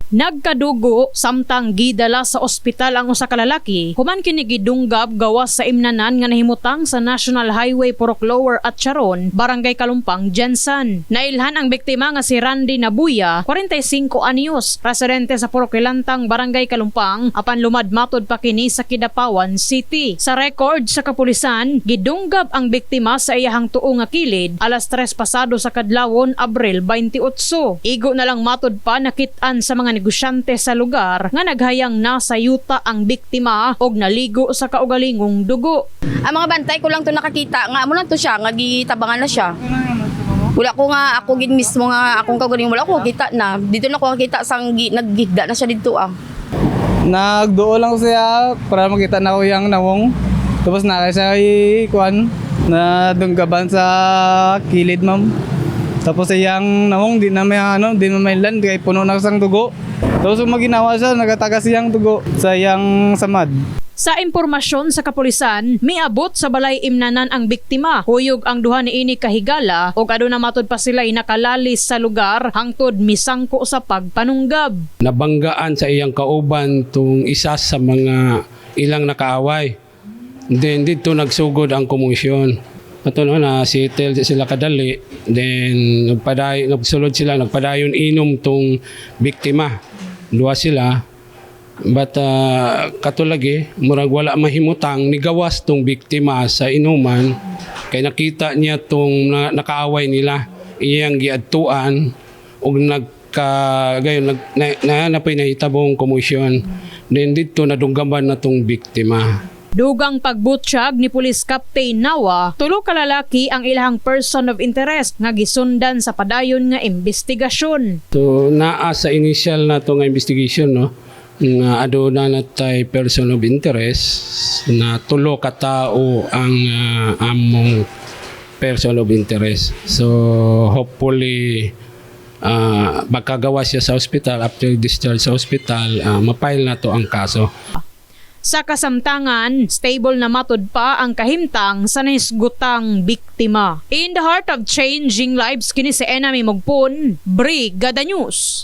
Nagkadugo samtang gidala sa ospital ang usa ka lalaki human kini gidunggab gawas sa imnanan nga nahimutang sa National Highway Purok Lower at Charon, Barangay Kalumpang, Jensan. Nailhan ang biktima nga si Randy Nabuya, 45 anyos, residente sa Purok Ilantang, Barangay Kalumpang, apan lumadmatod pa kini sa Kidapawan City. Sa record sa kapulisan, gidunggab ang biktima sa iyahang tuo nga kilid alas 3 pasado sa kadlawon, Abril 28. Igo na lang matod pa nakit-an sa mga negosyante sa lugar nga naghayang nasa yuta ang biktima og naligo sa kaugalingong dugo. Ang mga bantay ko lang to nakakita nga mo lang to siya nga gitabangan na siya. Wala ko nga ako gid mismo nga akong kaugaling wala ko kita na. Dito na ko nakita sang naggigda na siya dito ah. Nagduo lang siya para makita na ko yung nawong. Tapos nakaya siya kuan na dunggaban sa kilid ma'am. Tapos iyang nawong di na may land kay puno na sang dugo. Tapos maginawa siya nagatagas siyang dugo sa iyang samad. Sa impormasyon sa kapulisan, miabot sa balay imnanan ang biktima. Huyog ang duha niini kahigala ug aduna matod pa sila nakalalis sa lugar hangtod misangko sa pagpanunggab. Nabanggaan sa iyang kauban tung isa sa mga ilang nakaaway. Then dito nagsugod ang komisyon. Ato na settle sila kadali. Then nagsulod sila, nagpadayon inom tong biktima. Duwa sila. But katulagi, murag wala mahimutang nigawas tong biktima sa inuman. Kay nakita niya tong nakaaway nila. Iyang giadtuan ug napay nahitabong komisyon. Then dito nadunggaban na tong biktima. Dugang pagbutsyag ni Police Captain Nawa, tulo ka lalaki ang ilahang person of interest nga gisundan sa padayon nga investigasyon. So naa sa initial na to nga investigation no, nga aduna natay person of interest na tulo ka tawo ang among person of interest. So hopefully magkagawa siya sa hospital after discharge sa hospital, mapile na to ang kaso. Sa kasamtangan, stable na matod pa ang kahimtang sa nahisgutang biktima. In the heart of changing lives, kini si Enami Mugpon, Brigada News.